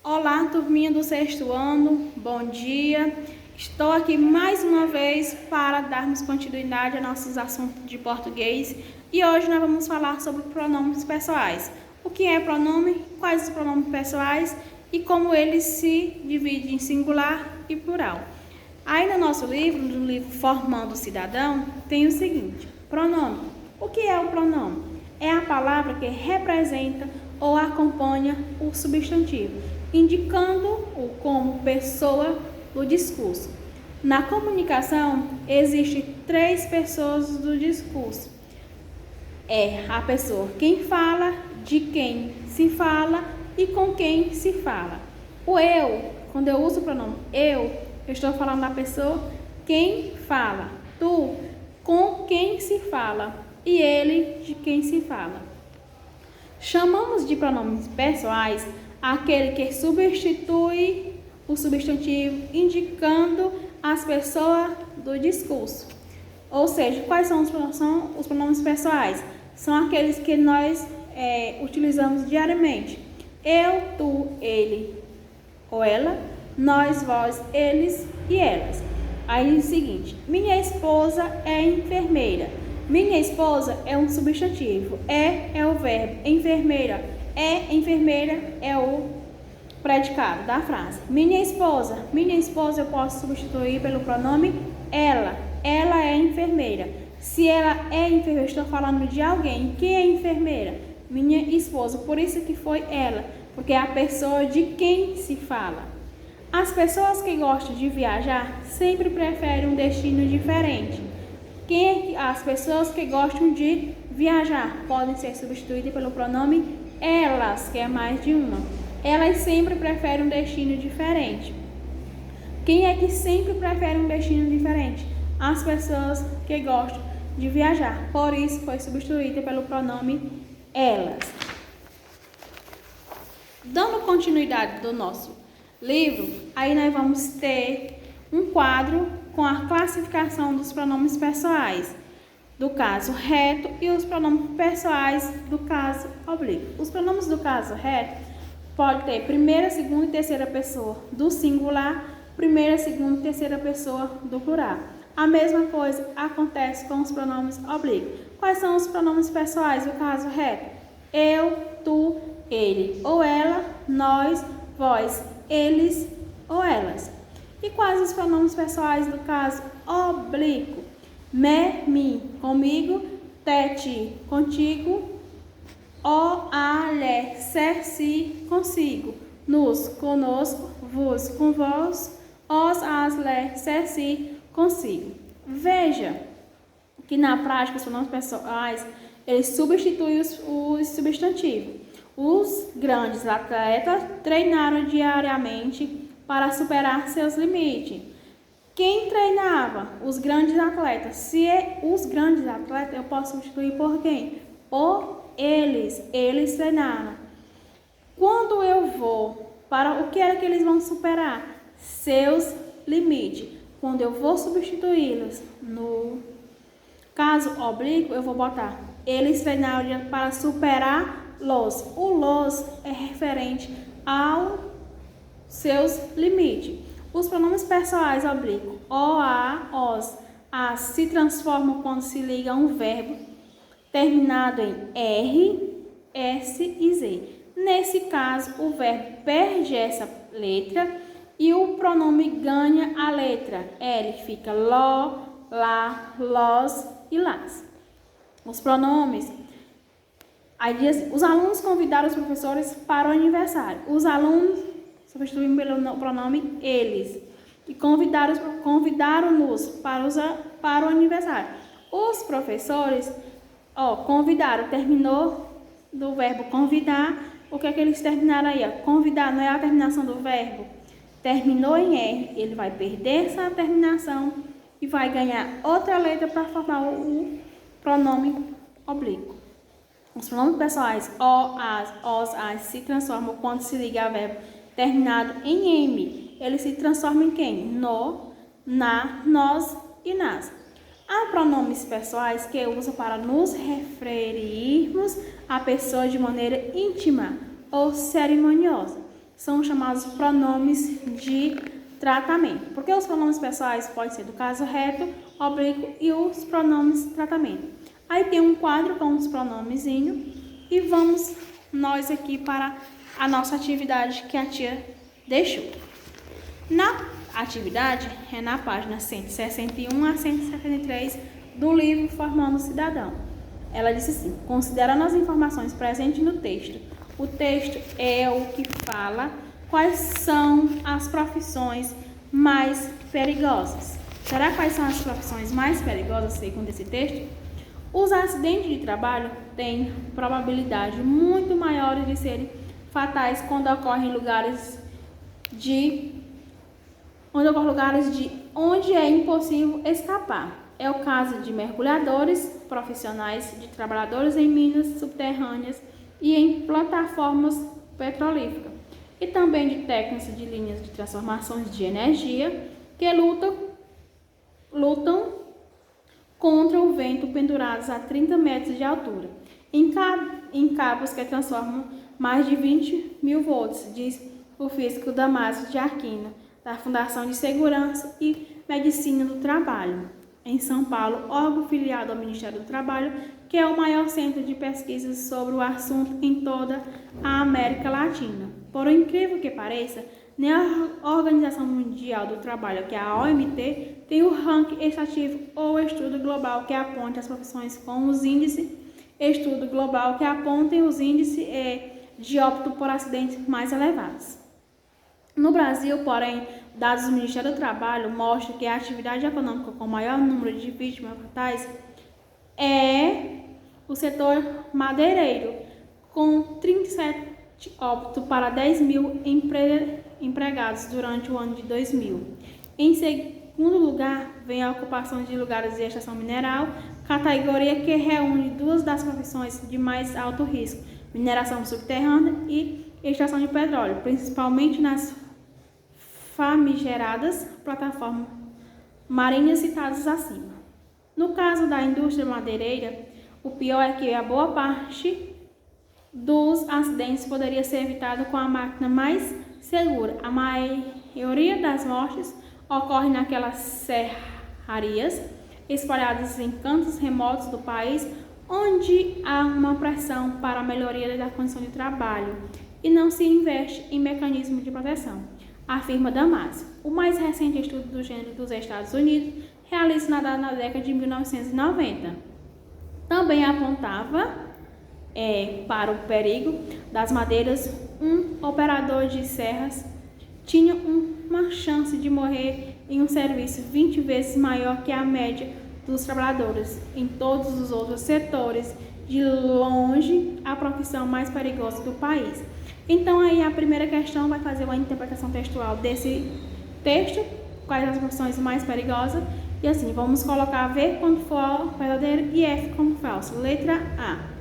Olá, turminha do sexto ano, bom dia. Estou aqui mais uma vez para darmos continuidade a nossos assuntos de português e hoje nós vamos falar sobre pronomes pessoais. O que é pronome, quais os pronomes pessoais e como eles se dividem em singular e plural. Aí no nosso livro, no livro Formando o Cidadão, tem o seguinte: pronome. O que é o pronome? É a palavra que representa ou acompanha o substantivo, indicando-o como pessoa do discurso. Na comunicação, existem três pessoas do discurso. É a pessoa quem fala, de quem se fala e com quem se fala. O eu, quando eu uso o pronome eu estou falando da pessoa quem fala. Tu, com quem se fala. E ele, de quem se fala. Chamamos de pronomes pessoais aquele que substitui o substantivo, indicando as pessoas do discurso. Ou seja, quais são os pronomes pessoais? São aqueles que nós utilizamos diariamente. Eu, tu, ele ou ela, nós, vós, eles e elas. Aí é o seguinte: minha esposa é enfermeira. Minha esposa é um substantivo. É o verbo. Enfermeira é o predicado da frase. Minha esposa eu posso substituir pelo pronome ela. Ela é enfermeira. Se ela é enfermeira, estou falando de alguém. Quem é enfermeira? Minha esposa. Por isso que foi ela, porque é a pessoa de quem se fala. As pessoas que gostam de viajar sempre preferem um destino diferente. As pessoas que gostam de viajar podem ser substituídas pelo pronome elas, que é mais de uma. Elas sempre preferem um destino diferente. Quem é que sempre prefere um destino diferente? As pessoas que gostam de viajar. Por isso foi substituída pelo pronome elas. Dando continuidade do nosso livro, aí nós vamos ter um quadro com a classificação dos pronomes pessoais do caso reto e os pronomes pessoais do caso oblíquo. Os pronomes do caso reto pode ter primeira, segunda e terceira pessoa do singular, primeira, segunda e terceira pessoa do plural. A mesma coisa acontece com os pronomes oblíquos. Quais são os pronomes pessoais do caso reto? Eu, tu, ele ou ela, nós, vós, eles ou elas. E quais os pronomes pessoais do caso oblíquo? Me, mim, comigo, te, ti, contigo, o, a, lhe, se, si, consigo, nos, conosco, vos, com vós, os, as, lhe, se, si, consigo. Veja que na prática os pronomes pessoais eles substituem os substantivos. Os grandes atletas treinaram diariamente para superar seus limites. Quem treinava? Os grandes atletas. Se é os grandes atletas, eu posso substituir por quem? Por eles. Eles treinaram. Quando eu vou para o que era que eles vão superar? Seus limites. Quando eu vou substituí-los no caso oblíquo, eu vou botar eles treinaram para superar los. O los é referente aos seus limites. Os pronomes pessoais oblíquos o, a, os, as se transformam quando se liga a um verbo terminado em R, S e Z. Nesse caso, o verbo perde essa letra e o pronome ganha a letra L. Fica lo, lá, los e las. Os pronomes. Aí diz, os alunos convidaram os professores para o aniversário. Os alunos substituímos pelo pronome eles. E convidaram-nos para o aniversário. Os professores convidaram, terminou do verbo convidar. O que é que eles terminaram aí? Convidar não é a terminação do verbo. Terminou em R, ele vai perder essa terminação e vai ganhar outra letra para formar o pronome oblíquo. Os pronomes pessoais o, as, os, as se transformam quando se liga a verbo terminado em M. Ele se transforma em quem? No, na, nós e nas. Há pronomes pessoais que usam para nos referirmos a pessoa de maneira íntima ou cerimoniosa. são chamados pronomes de tratamento. Porque os pronomes pessoais podem ser do caso reto, oblíquo e os pronomes de tratamento. Aí tem um quadro com os pronomezinhos e vamos nós aqui para a nossa atividade que a tia deixou. Na atividade é na página 161 a 173 do livro Formando o Cidadão. Ela disse assim: considerando as informações presentes no texto, o texto é o que fala quais são as profissões mais perigosas. Será quais são as profissões mais perigosas segundo esse texto? Os acidentes de trabalho têm probabilidade muito maior de serem fatais quando ocorrem em lugares onde é impossível escapar. É o caso de mergulhadores profissionais, de trabalhadores em minas subterrâneas e em plataformas petrolíferas, e também de técnicos de linhas de transformações de energia que lutam contra o vento pendurados a 30 metros de altura, em cabos que transformam mais de 20 mil volts, diz o físico Damásio de Aquino, da Fundação de Segurança e Medicina do Trabalho, em São Paulo, órgão filiado ao Ministério do Trabalho, que é o maior centro de pesquisas sobre o assunto em toda a América Latina. Por incrível que pareça, nem a Organização Mundial do Trabalho, que é a OMT, tem o ranking estatistico ou estudo global que aponta as profissões com os índices, estudo global que apontem os índices de óbito por acidentes mais elevados. No Brasil, porém, dados do Ministério do Trabalho mostram que a atividade econômica com maior número de vítimas fatais é o setor madeireiro, com 37 óbitos para 10 mil empregados durante o ano de 2000. Em segundo lugar, vem a ocupação de lugares de extração mineral, categoria que reúne duas das profissões de mais alto risco: mineração subterrânea e extração de petróleo, principalmente nas famigeradas plataformas marinhas citadas acima. No caso da indústria madeireira, o pior é que a boa parte dos acidentes poderia ser evitado com a máquina mais segura. A maioria das mortes ocorre naquelas serrarias espalhadas em cantos remotos do país, onde há uma pressão para a melhoria da condição de trabalho e não se investe em mecanismos de proteção, afirma Damásio. O mais recente estudo do gênero dos Estados Unidos, realizado na década de 1990, também apontava para o perigo das madeiras. Um operador de serras tinha uma chance de morrer em um serviço 20 vezes maior que a média dos trabalhadores em todos os outros setores, de longe a profissão mais perigosa do país. Então aí a primeira questão vai fazer uma interpretação textual desse texto, quais as profissões mais perigosas, e assim, vamos colocar V quando for verdadeiro e F como falso. Letra A.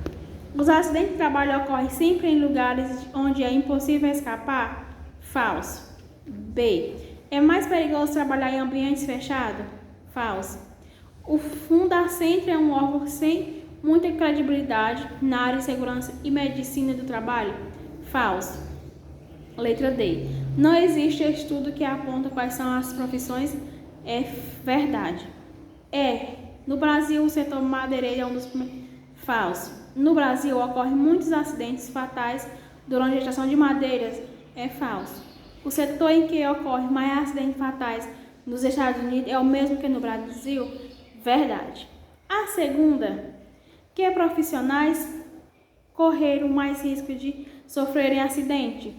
Os acidentes de trabalho ocorrem sempre em lugares onde é impossível escapar? Falso. B. É mais perigoso trabalhar em ambientes fechados? Falso. O Fundacentro é um órgão sem muita credibilidade na área de segurança e medicina do trabalho? Falso. Letra D. Não existe estudo que aponta quais são as profissões? É verdade. No Brasil, o setor madeireiro é um dos primeiros. Falso. No Brasil, ocorrem muitos acidentes fatais durante a extração de madeiras? É falso. O setor em que ocorrem mais acidentes fatais nos Estados Unidos é o mesmo que no Brasil? Verdade. A segunda, que profissionais correram mais risco de sofrerem acidente?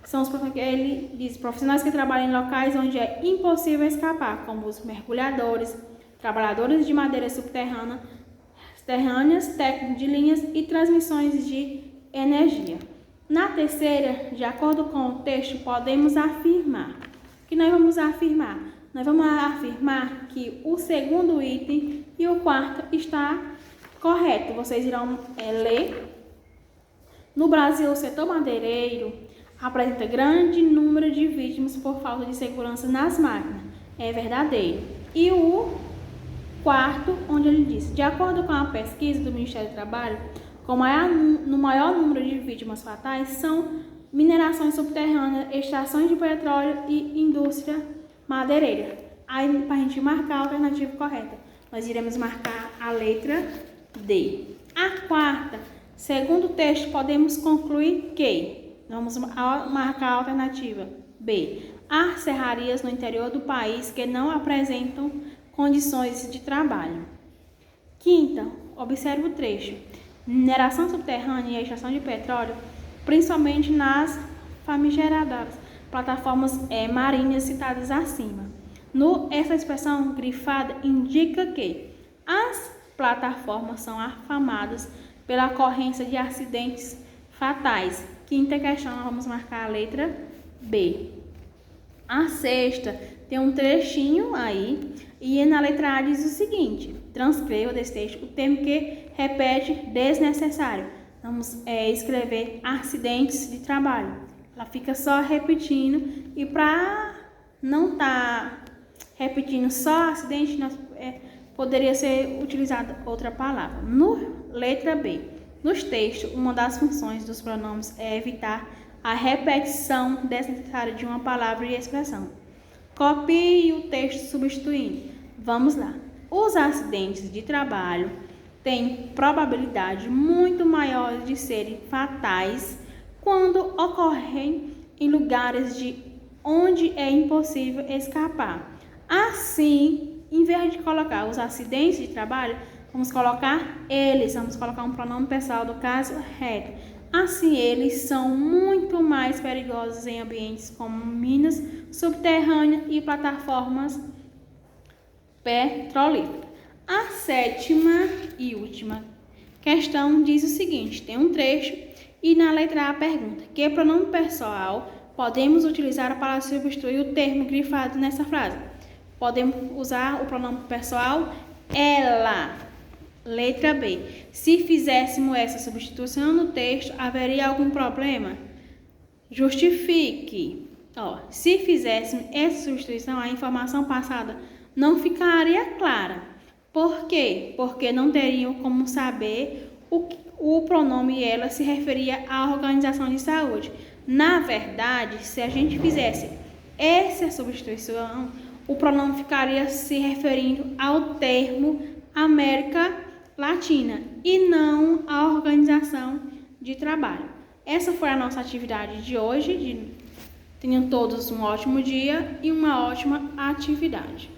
São os profissionais que trabalham em locais onde é impossível escapar, como os mergulhadores, trabalhadores de madeira subterrâneas, técnicos de linhas e transmissões de energia. Na terceira, de acordo com o texto, podemos afirmar. O que nós vamos afirmar? Nós vamos afirmar que o segundo item e o quarto está correto. Vocês irão ler. No Brasil, o setor madeireiro apresenta grande número de vítimas por falta de segurança nas máquinas. É verdadeiro. E o quarto, onde ele diz: de acordo com a pesquisa do Ministério do Trabalho, no maior número de vítimas fatais são mineração subterrânea, extrações de petróleo e indústria madeireira. Aí, para a gente marcar a alternativa correta, nós iremos marcar a letra D. A quarta, segundo o texto, podemos concluir que, vamos marcar a alternativa B. Há serrarias no interior do país que não apresentam condições de trabalho. Quinta, observe o trecho. Mineração subterrânea e extração de petróleo, principalmente nas famigeradas plataformas marinhas citadas acima. Essa expressão grifada indica que as plataformas são afamadas pela ocorrência de acidentes fatais. Quinta questão, vamos marcar a letra B. A sexta tem um trechinho aí, e na letra A diz o seguinte: transcreva desse texto o termo que repete desnecessário. Vamos escrever acidentes de trabalho. Ela fica só repetindo, e para não estar repetindo só acidente, poderia ser utilizada outra palavra. Letra B. Nos textos, uma das funções dos pronomes é evitar a repetição desnecessária de uma palavra e expressão. Copie o texto substituindo. Vamos lá. Os acidentes de trabalho têm probabilidade muito maior de serem fatais quando ocorrem em lugares de onde é impossível escapar. Assim, em vez de colocar os acidentes de trabalho, vamos colocar eles, vamos colocar um pronome pessoal do caso reto. Assim, eles são muito mais perigosos em ambientes como minas subterrâneas e plataformas petrolíferas. A sétima e última questão diz o seguinte: tem um trecho e na letra A pergunta: que pronome pessoal podemos utilizar para substituir o termo grifado nessa frase? Podemos usar o pronome pessoal ela. Letra B. Se fizéssemos essa substituição no texto, haveria algum problema? Justifique. Se fizéssemos essa substituição, a informação passada não ficaria clara. Por quê? Porque não teriam como saber o pronome ela se referia à organização de saúde. Na verdade, se a gente fizesse essa substituição, o pronome ficaria se referindo ao termo América Latina e não à organização de trabalho. Essa foi a nossa atividade de hoje. Tenham todos um ótimo dia e uma ótima atividade.